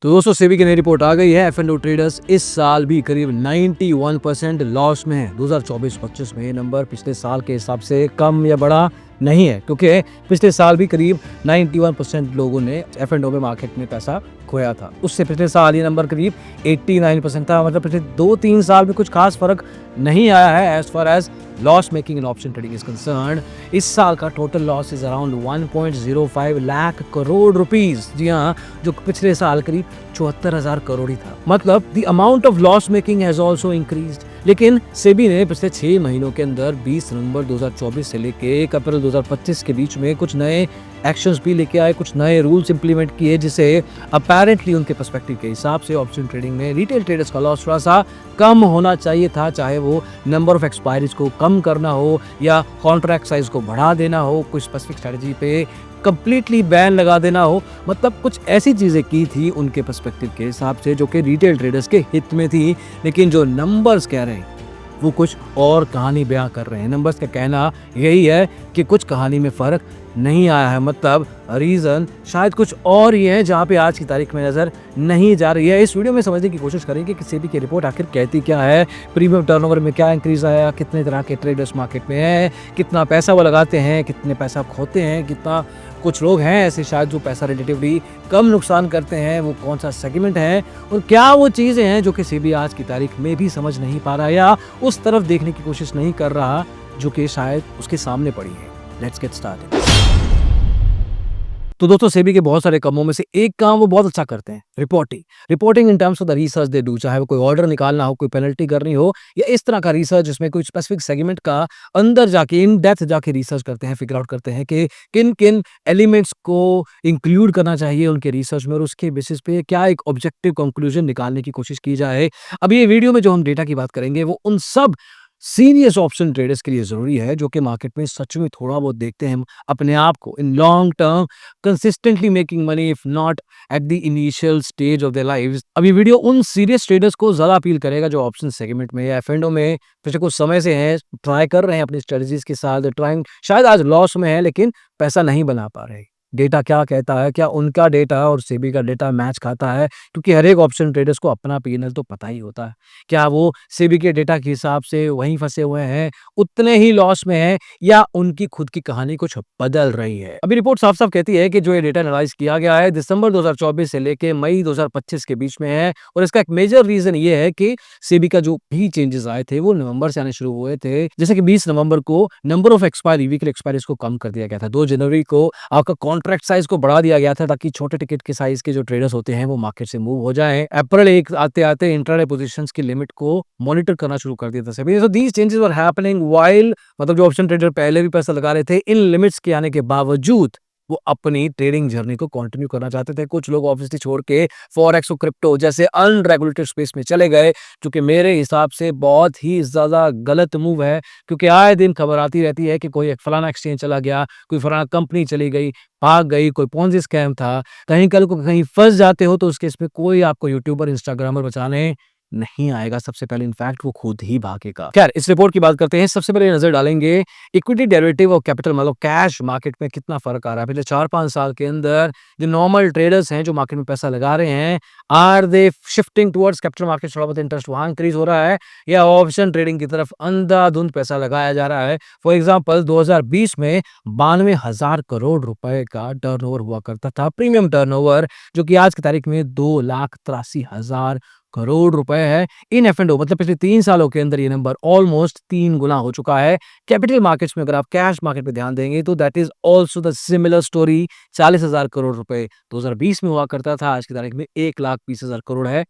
तो दोस्तों सेबी की नई रिपोर्ट आ गई है। F&O ट्रेडर्स इस साल भी करीब 91% लॉस में है। 2024-25 में ये नंबर पिछले साल के हिसाब से कम या बढ़ा नहीं है, क्योंकि पिछले साल भी करीब 91% लोगों ने F&O में मार्केट में पैसा खोया था। उससे पिछले साल ये नंबर करीब 89% था। मतलब पिछले 2-3 साल में कुछ खास फर्क नहीं आया है as far as loss making in option trading is concerned. इस साल का total loss is around 1.05 lakh crore rupees. जी हाँ, जो पिछले साल करीब 74,000 करोड़ ही था। मतलब the amount of loss making has also increased. लेकिन सेबी ने पिछले 6 महीनों के अंदर 20 नवंबर 2024 से लेके 1 अप्रैल 2025 के बीच में कुछ नए एक्शंस भी लेके आए, कुछ नए रूल्स इंप्लीमेंट किए, जिसे अपेरेंटली उनके पर्सपेक्टिव के हिसाब से ऑप्शन ट्रेडिंग में रिटेल ट्रेडर्स का लॉस थोड़ा सा कम होना चाहिए था। चाहे वो नंबर ऑफ एक्सपायरीज को कम करना हो या कॉन्ट्रैक्ट साइज को बढ़ा देना हो, कुछ स्पेसिफिक स्ट्रेटजी पे कंप्लीटली बैन लगा देना हो। मतलब कुछ ऐसी चीजें की थी उनके पर्सपेक्टिव के हिसाब से जो कि रिटेल ट्रेडर्स के हित में थी। लेकिन जो नंबर्स कह रहे हैं वो कुछ और कहानी बयां कर रहे हैं। नंबर्स का कहना यही है कि कुछ कहानी में फर्क नहीं आया है। मतलब रीजन शायद कुछ और ही है जहां पे आज की तारीख में नजर नहीं जा रही है। इस वीडियो में समझने की कोशिश करेंगे कि सेबी की रिपोर्ट आखिर कहती क्या है, प्रीमियम टर्नओवर में क्या इंक्रीज आया, कितने तरह के ट्रेडर्स मार्केट में है, कितना पैसा वो लगाते हैं, कितने पैसा खोते हैं, कितना कुछ लोग हैं ऐसे शायद जो पैसा रिलेटिवली कम नुकसान करते हैं, वो कौन सा सेगमेंट है, और क्या वो चीजें हैं जो कि सेबी आज की तारीख में भी समझ नहीं पा रहा या उस तरफ देखने की कोशिश नहीं कर रहा जो कि शायद उसके सामने पड़ी है। Let's get started. तो दोस्तों सेबी के बहुत सारे कामों में से एक काम वो बहुत अच्छा करते हैं, reporting in terms of the research they do. चाहे वो कोई ऑर्डर निकालना हो, कोई पेनल्टी करनी हो, या इस तरह का रिसर्च जिसमें कोई स्पेसिफिक सेगमेंट का अंदर जाके इन डेप्थ जाके रिसर्च करते हैं, फिगर आउट करते हैं कि किन किन एलिमेंट्स को इंक्लूड करना चाहिए उनके रिसर्च में, और उसके बेसिस पे क्या एक ऑब्जेक्टिव कंक्लूजन निकालने की कोशिश की जाए। अब ये वीडियो में जो हम डेटा की बात करेंगे वो उन सब सीरियस ऑप्शन ट्रेडर्स के लिए जरूरी है जो कि मार्केट में सच में थोड़ा बहुत देखते हैं अपने आप को in long term consistently making money, if not at the initial stage of their lives. अब ये वीडियो उन सीरियस ट्रेडर्स को ज्यादा अपील करेगा जो ऑप्शन सेगमेंट में या F&O में पिछले कुछ समय से हैं, ट्राई कर रहे हैं अपनी स्ट्रेटजीज के साथ, ट्राइंग, शायद आज लॉस में है लेकिन पैसा नहीं बना पा रहे। डेटा क्या कहता है, क्या उनका डेटा और सेबी का डेटा मैच खाता है? क्योंकि हर एक ऑप्शन ट्रेडर्स को अपना P&L तो पता ही होता है। क्या वो सेबी के डेटा के हिसाब से वहीं फंसे हुए हैं, उतने ही लॉस में हैं, या उनकी खुद की कहानी कुछ बदल रही है? अभी रिपोर्ट साफ साफ कहती है कि जो ये डेटा एनालाइज किया गया है दिसंबर 2024 से लेके मई 2025 के बीच में है, और इसका एक मेजर रीजन ये है कि सेबी का जो भी चेंजेस आए थे वो नवंबर से आने शुरू हुए थे। जैसे कि 20 नवंबर को number of expiry, weekly expiries को कम कर दिया गया था। 2 जनवरी को आपका कॉन्ट्रैक्ट साइज को बढ़ा दिया गया था ताकि छोटे टिकट के साइज के जो ट्रेडर्स होते हैं वो मार्केट से मूव हो जाएं। अप्रैल 1 आते आते इंट्राडे पोजीशंस की लिमिट को मॉनिटर करना शुरू कर दिया था सेबी। सो दीस चेंजेस वर हैपनिंग व्हाइल, मतलब जो ऑप्शन ट्रेडर पहले भी पैसा लगा रहे थे, इन लिमिट्स के आने के बावजूद वो अपनी ट्रेडिंग जर्नी को कंटिन्यू करना चाहते थे। कुछ लोग ऑब्वियसली छोड़ के फॉरेक्स और क्रिप्टो जैसे अनरेगुलेटेड स्पेस में चले गए, जो कि मेरे हिसाब से बहुत ही ज्यादा गलत मूव है, क्योंकि आए दिन खबर आती रहती है कि कोई एक फलाना एक्सचेंज चला गया, कोई फलाना कंपनी चली गई, भाग गई, कोई पोंजी स्कैम था। कहीं कल को कहीं फंस जाते हो तो उस केस में कोई आपको यूट्यूबर, इंस्टाग्रामर बचाने नहीं आएगा। सबसे पहले इनफैक्ट वो खुद ही भागेगा। खैर, इस रिपोर्ट की बात करते हैं। सबसे पहले नजर डालेंगे इक्विटी डेरिवेटिव और कैपिटल, मतलब कैश मार्केट में कितना फर्क आ रहा है पिछले 4-5 साल के अंदर। जो नॉर्मल ट्रेडर्स हैं जो मार्केट में पैसा लगा रहे हैं, are they shifting towards capital market? थोड़ा बहुत इंटरेस्ट वहां इंक्रीज हो रहा है, या ऑप्शन ट्रेडिंग की तरफ अंधाधुंध पैसा लगाया जा रहा है? फॉर एग्जाम्पल 2020 में 92,000 करोड़ रुपए का टर्नओवर हुआ करता था, प्रीमियम टर्नओवर, जो कि आज की तारीख में 2,83,000 करोड़ रुपए है। इन F&O मतलब पिछले 3 सालों के अंदर ये नंबर ऑलमोस्ट 3 गुना हो चुका है। कैपिटल मार्केट्स में अगर आप कैश मार्केट पे ध्यान देंगे तो that is also the similar story. 40,000 crore रुपए 2020 में हुआ करता था, आज की तारीख में 1,20,000 करोड़ है।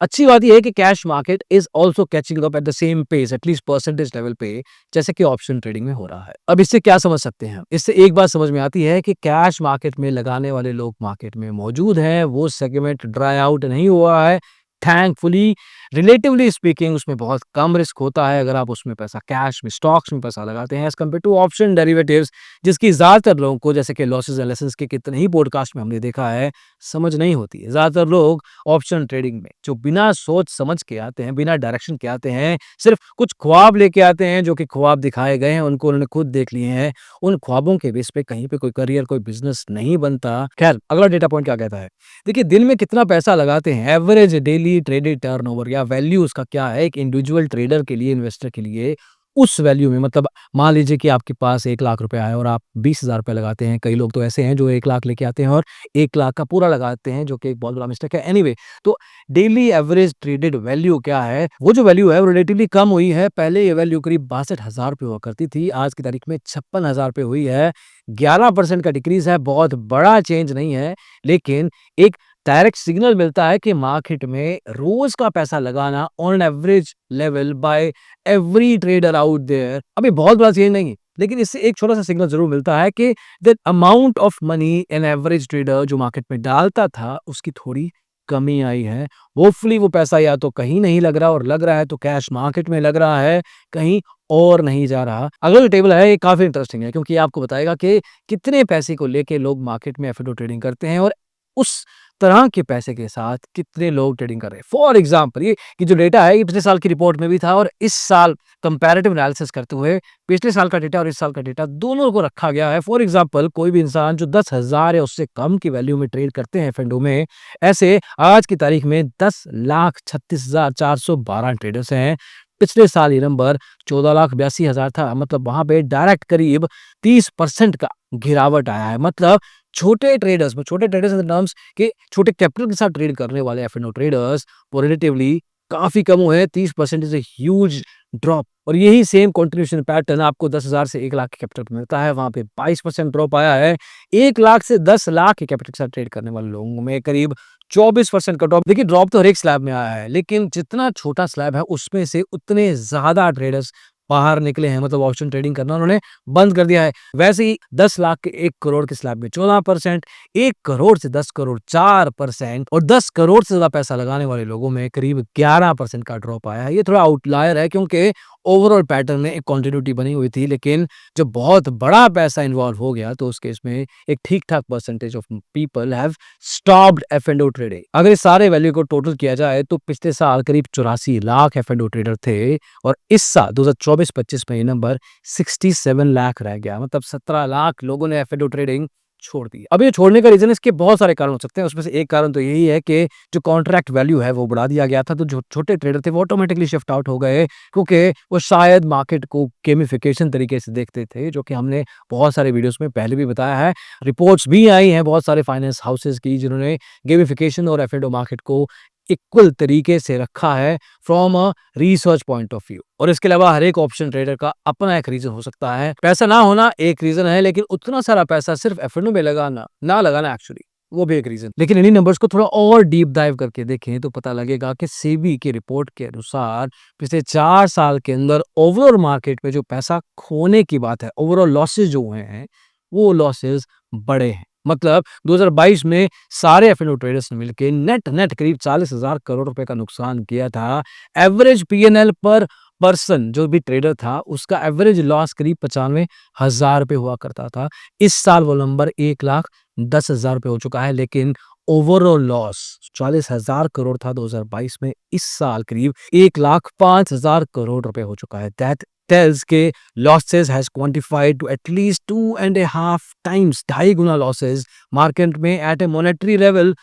अच्छी बात यह है कि cash market is also catching up at the same pace, at least percentage level पे, जैसे कि ऑप्शन ट्रेडिंग में हो रहा है। अब इससे क्या समझ सकते हैं? इससे एक बात समझ में आती है कि कैश मार्केट में लगाने वाले लोग मार्केट में मौजूद हैं, वो सेगमेंट ड्राई आउट नहीं हुआ है। थैंकफुली रिलेटिवली स्पीकिंग उसमें बहुत कम रिस्क होता है अगर आप उसमें पैसा कैश में, स्टॉक्स में पैसा लगाते हैं as compare to option derivatives, जिसकी ज़्यादातर लोगों को, जैसे कि लॉसेस एंड लेसन्स के कितने ही पॉडकास्ट में हमने देखा है, समझ नहीं होती है। ज़्यादातर लोग ऑप्शन ट्रेडिंग में जो बिना सोच समझ के आते हैं, बिना डायरेक्शन के आते हैं, सिर्फ़ कुछ ख्वाब लेके आते हैं जो कि ख्वाब दिखाए गए हैं, उनको उन्होंने खुद देख लिए हैं। उन ख्वाबों के बेस पे कहीं पे कोई करियर, कोई बिज़नेस नहीं बनता। ख़ैर, अगला डेटा पॉइंट क्या कहता है? देखिए, दिन में कितना पैसा लगाते हैं, एवरेज डेली ट्रेडेड टर्नओवर या वैल्यू उसका क्या है एक इंडिविजुअल ट्रेडर के लिए, इन्वेस्टर के लिए, उस वैल्यू में, मतलब मान लीजिए कि आपके पास 1 लाख रुपए आए और आप 20,000 रुपए लगाते हैं। कई लोग तो ऐसे हैं जो 1 लाख लेके आते हैं और 1 लाख का पूरा लगाते हैं, जो कि एक बहुत बड़ा मिस्टेक है। एनीवे, तो डेली एवरेज ट्रेडेड वैल्यू क्या है? वो जो वैल्यू है वो रिलेटिवली कम हुई है। पहले ये वैल्यू करीब 62,000 रुपए हुआ करती थी, आज की तारीख में 56,000 रुपए हुई है। 11% का डिक्रीज़ है, बहुत बड़ा चेंज नहीं है, लेकिन एक डायरेक्ट सिग्नल मिलता है कि मार्केट में रोज का पैसा लगाना on average level by every trader out there अभी बहुत बड़ा चेंज नहीं है, लेकिन इससे एक छोटा सा सिग्नल जरूर मिलता है कि the amount of money an average trader जो मार्केट में डालता था उसकी थोड़ी कमी आई है। होपफुली वो पैसा या तो कहीं नहीं लग रहा, और लग रहा है तो कैश मार्केट में लग रहा है, कहीं और नहीं जा रहा। अगला जो टेबल है ये काफी इंटरेस्टिंग है, क्योंकि ये आपको बताएगा कि कितने पैसे को लेके लोग मार्केट में एफएनओ ट्रेडिंग करते हैं और उस तरह के पैसे के साथ कितने लोग ट्रेडिंग कर रहे हैं। फॉर एग्जाम्पल, ये कि जो डेटा है ये पिछले साल की रिपोर्ट में भी था, और इस साल कंपैरेटिव एनालिसिस करते हुए पिछले साल का डेटा और इस साल का डेटा दोनों को रखा गया है। फॉर एग्जाम्पल, कोई भी इंसान जो 10,000 या उससे कम की वैल्यू में ट्रेड करते हैं एफएनओ में, ऐसे आज की तारीख में 10,36,412 ट्रेडर्स हैं। पिछले साल ये नंबर 14,82,000 था, मतलब वहां पे डायरेक्ट करीब 30% का गिरावट आया है। मतलब छोटे ट्रेडर्स में, छोटे ट्रेडर्स इन टर्म्स के छोटे कैपिटल के साथ ट्रेड करने वाले एफएनओ ट्रेडर्स वो रिलेटिवली काफी कम हुए हैं। 30% इज अ ह्यूज ड्रॉप, और यही सेम कंटिन्यूएशन पैटर्न आपको 10,000 से 1 लाख के कैपिटल पे मिलता है, वहां पे 22% ड्रॉप आया है। 1 लाख से 10 लाख के कैपिटल के साथ ट्रेड करने वाले लोगों में करीब 24% का ड्रॉप। देखिए, ड्रॉप तो हर एक स्लैब में आया है, लेकिन जितना छोटा स्लैब है उसमें से उतने ज्यादा ट्रेडर्स बाहर निकले हैं, मतलब ऑप्शन ट्रेडिंग करना उन्होंने बंद कर दिया है। वैसे ही 10 लाख के 1 करोड़ के स्लैब में 14%, 1 करोड़ से 10 करोड़ 4%, और 10 करोड़ से ज्यादा पैसा लगाने वाले लोगों में करीब 11% का ड्रॉप आया है। ये थोड़ा आउटलायर है, क्योंकि ओवरऑल पैटर्न में एक कंटिन्यूटी बनी हुई थी, लेकिन जब बहुत बड़ा पैसा इन्वॉल्व हो गया तो उस केस में एक ठीक ठाक percentage of people have stopped FNO trading. अगर इस सारे वैल्यू को टोटल किया जाए तो पिछले साल करीब 84 लाख एफएनओ ट्रेडर थे, और इस साल 2024-25 में ये नंबर 67 लाख रह गया। मतलब 17 लाख लोगों ने एफएनओ ट्रेडिंग छोड़ दी। अब ये छोड़ने का रीजन, इसके बहुत सारे कारण हो सकते हैं, उसमें से एक कारण तो यही है कि जो कॉन्ट्रैक्ट वैल्यू है वो बढ़ा दिया गया था, तो जो छोटे ट्रेडर थे वो ऑटोमेटिकली शिफ्ट आउट हो गए, क्योंकि वो शायद मार्केट को गेमिफिकेशन तरीके से देखते थे, जो कि हमने बहुत सारे वीडियोस में पहले भी बताया है। रिपोर्ट्स भी आई हैं बहुत सारे फाइनेंस हाउसेस की, जिन्होंने गेमिफिकेशन और एफएनओ मार्केट को इक्वल तरीके से रखा है from a research point of view. और इसके अलावा हर एक ऑप्शन ट्रेडर का अपना एक रीजन हो सकता है। पैसा ना होना एक रीजन है, लेकिन उतना सारा पैसा सिर्फ एफएनओ में लगाना ना लगाना एक्चुअली वो भी एक रीजन। लेकिन इन्हीं नंबर्स को थोड़ा और डीप डाइव करके देखें तो पता लगेगा कि सेबी की रिपोर्ट के अनुसार पिछले 4 साल के अंदर ओवरऑल मार्केट में जो पैसा खोने की बात है, ओवरऑल लॉसेज जो हुए हैं, वो लॉसेज बड़े हैं। मतलब 2022 में सारे एफएनओ ट्रेडर्स ने मिलकर नेट नेट करीब 40,000 करोड़ रुपए का नुकसान किया था। एवरेज पीएनएल पर पर्सन जो भी ट्रेडर था उसका एवरेज लॉस करीब 95,000 रुपए हुआ करता था। इस साल वो नंबर 1,10,000 रुपए हो चुका है, लेकिन ओवरऑल लॉस 40,000 करोड़ था 2022 में, इस साल करीब 1,05,000 करोड़ रुपए हो चुका है। दैट tells के losses has quantified to at least 2.5 times, 2.5 Guna losses market में एट ए मॉनेटरी लेवल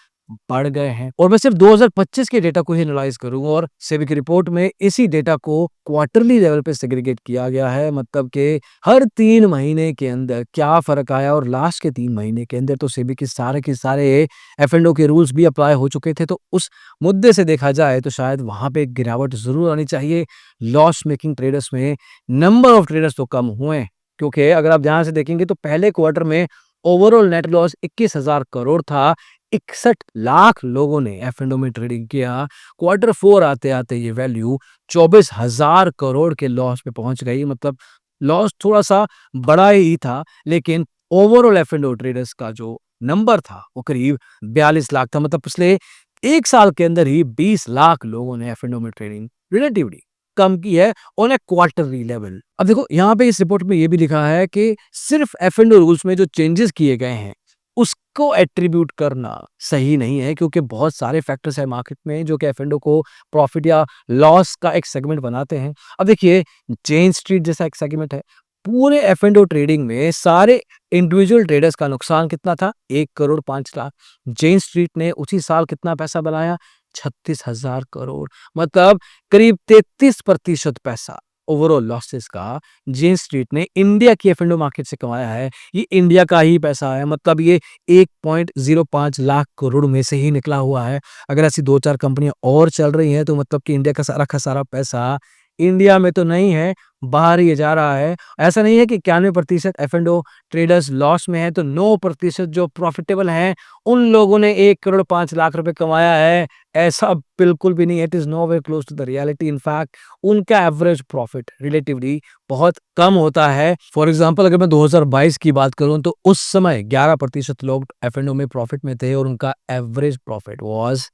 बढ़ गए हैं। और मैं सिर्फ 2025 के डेटा को ही एनालाइज करूंगा, और सेबी की रिपोर्ट में इसी डेटा को क्वार्टरली लेवल पे सेग्रीगेट किया गया है, मतलब कि हर 3 महीने के अंदर क्या फर्क आया, और लास्ट के 3 महीने के अंदर तो सेबी के सारे एफएनओ के रूल्स भी अप्लाई हो चुके थे। तो उस मुद्दे से देखा जाए तो शायद वहां पे गिरावट जरूर आनी चाहिए। लॉस मेकिंग ट्रेडर्स में नंबर ऑफ ट्रेडर्स तो कम हुए हैं, क्योंकि अगर आप ध्यान से देखेंगे तो पहले क्वार्टर में ओवरऑल नेट लॉस 21,000 करोड़ था, 61 लाख लोगों ने एफएनओ में ट्रेडिंग किया। क्वार्टर 4 आते आते ये वैल्यू 24,000 करोड़ के लॉस पे पहुंच गई। मतलब लॉस थोड़ा सा बड़ा ही था, लेकिन ओवरऑल एफएनओ ट्रेडर्स का जो नंबर था वो करीब 42 लाख था। मतलब पिछले 1 साल के अंदर ही 20 लाख लोगों ने एफ&ओ में ट्रेडिंग रिलेटिवली कम की है ऑन अ क्वार्टरली लेवल। अब देखो यहाँ पे इस रिपोर्ट में ये भी लिखा है कि सिर्फ एफ&ओ रूल्स में जो चेंजेस किए गए हैं, उसको एट्रिब्यूट करना सही नहीं है, क्योंकि बहुत सारे फैक्टर्स हैं मार्केट में जो कि एफ&ओ को प्रॉफिट या लॉस का एक सेगमेंट बनाते हैं। अब देखिए, जेन स्ट्रीट जैसा एक सेगमेंट है, पूरे एफ&ओ ट्रेडिंग में सारे इंडिविजुअल ट्रेडर्स का नुकसान कितना था? 1 करोड़ 5 लाख। जेन स्ट्रीट ने उसी साल कितना पैसा बनाया? 36,000 करोड़। मतलब करीब 33% पैसा ओवरऑल लॉसेस का जेन स्ट्रीट ने इंडिया की एफ&ओ मार्केट से कमाया है। ये इंडिया का ही पैसा है, मतलब ये 1.05 लाख करोड़ में से ही निकला हुआ है। अगर ऐसी 2-4 कंपनियां और चल रही हैं तो मतलब कि इंडिया का सारा का सारा पैसा इंडिया में तो नहीं है, बाहर ही जा रहा है। ऐसा नहीं है कि 91% एफ&ओ ट्रेडर्स लॉस में है, तो 9% जो प्रॉफिटेबल हैं उन लोगों ने 1 करोड़ 5 लाख रुपए कमाया है। ऐसा बिल्कुल भी नहीं है। It is nowhere close to the reality. In fact उनका एवरेज प्रॉफिट रिलेटिवली बहुत कम होता है। फॉर एग्जांपल अगर मैं 2022 की बात करूं तो उस समय 11% लोग एफ&ओ में प्रॉफिट में थे और उनका एवरेज प्रॉफिट वाज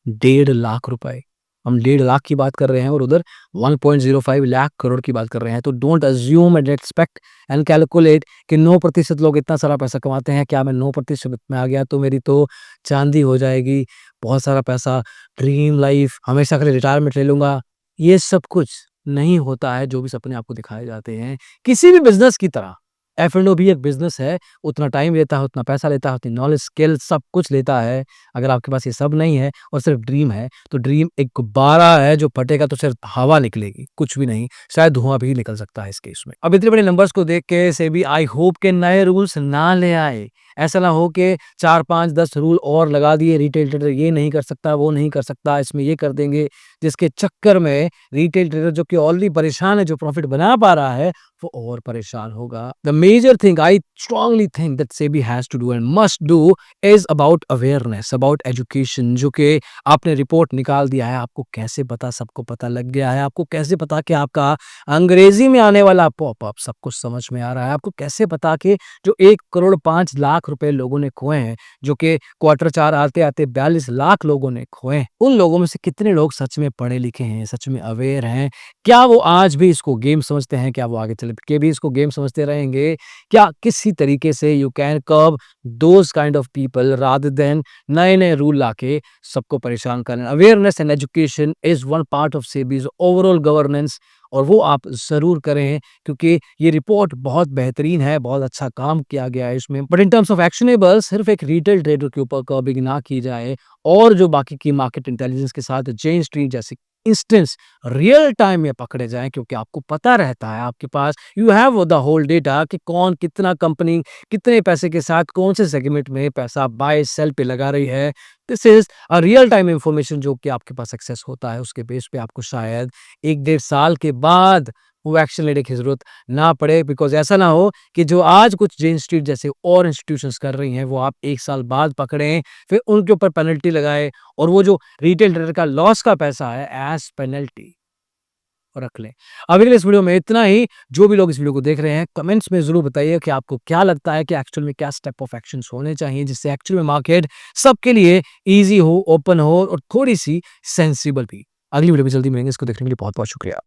1.5 लाख रुपए। हम 1.5 लाख की बात कर रहे हैं और उधर 1.05 लाख करोड़ की बात कर रहे हैं। तो don't assume and expect and calculate कि 9% लोग इतना सारा पैसा कमाते हैं। क्या मैं 9% में आ गया तो मेरी तो चांदी हो जाएगी, बहुत सारा पैसा, ड्रीम लाइफ, हमेशा के लिए रिटायरमेंट ले लूंगा। ये सब कुछ नहीं होता है जो भी सपने आपको दिखाए जाते हैं। किसी भी बिजनेस की तरह एफ&ओ भी एक बिजनेस है। उतना टाइम लेता है, उतना पैसा लेता है, उतनी नॉलेज, स्किल सब कुछ लेता है। अगर आपके पास ये सब नहीं है और सिर्फ ड्रीम है, तो ड्रीम एक गुब्बारा है जो फटेगा तो सिर्फ हवा निकलेगी, कुछ भी नहीं, शायद धुआं भी निकल सकता है इस केस में। अब इतने बड़े नंबर्स को देख के सेबी आई होप के नए रूल्स ना ले आए। ऐसा ना हो कि 4, 5, 10 रूल और लगा दिए, रिटेल ट्रेडर ये नहीं कर सकता, वो नहीं कर सकता, इसमें ये कर देंगे, जिसके चक्कर में रिटेल ट्रेडर जो कि ऑलरेडी परेशान है, जो प्रॉफिट बना पा रहा है, वो और परेशान होगा। The major thing I strongly think that SEBI has to do and must do is about awareness, about education, जो कि आपने रिपोर्ट निकाल दिया है। आपको कैसे पता? सबको पता लग गया है। आपको कैसे पता कि आपका अंग्रेजी में आने वाला पॉपअप सब कुछ समझ में आ रहा है? आपको कैसे पता कि जो 1 करोड़ 5 लाख रुपए लोगों ने खोए हैं, जो कि Q4 आते आते 42 लाख लोगों ने खोए हैं, उन लोगों में से कितने लोग सच में पढ़े लिखे हैं, सच में अवेयर हैं? क्या वो आज भी इसको गेम समझते हैं? क्या वो आगे चल के भी इसको गेम समझते रहेंगे? क्या किसी तरीके से you can curb those kind of people rather than नए नए रूल लाके सबको परेशान करना? Awareness and education is one part of SEBI's overall governance, और वो आप जरूर करें, क्योंकि ये रिपोर्ट बहुत बेहतरीन है, बहुत अच्छा काम किया गया है इसमें। But in terms of actionable सिर्फ एक रिटेल ट्रेडर के ऊपर कर्बिंग ना की जाए, और जो बाकी की मार्केट इंटेलिजेंस के साथ जेन स्ट्रीट जैसे इंस्टेंस रियल टाइम में पकड़े जाएं, क्योंकि आपको पता रहता है, आपके पास you have the whole data कि कौन कितना कंपनी कितने पैसे के साथ कौन से सेगमेंट में पैसा बाय सेल पे लगा रही है। This is a real time information जो कि आपके पास एक्सेस होता है। उसके बेस पे आपको शायद 1-1.5 साल के बाद वो एक्शन लेने की जरूरत ना पड़े, बिकॉज ऐसा ना हो कि जो आज कुछ जेन स्ट्रीट जैसे और इंस्टीट्यूशंस कर रही हैं वो आप 1 साल बाद पकड़ें, फिर उनके ऊपर पेनल्टी लगाए, और वो जो रिटेल ट्रेडर का लॉस का पैसा है एज पेनल्टी रख लें। अभी के लिए इस वीडियो में इतना ही। जो भी लोग इस वीडियो को देख रहे हैं, कमेंट्स में जरूर बताइए कि आपको क्या लगता है कि एक्चुअल में क्या स्टेप ऑफ एक्शंस होने चाहिए जिससे एक्चुअल में मार्केट सबके लिए इजी हो, ओपन हो और थोड़ी सी सेंसिबल भी। अगली वीडियो में जल्दी मिलेंगे। इसको देखने के लिए बहुत बहुत शुक्रिया।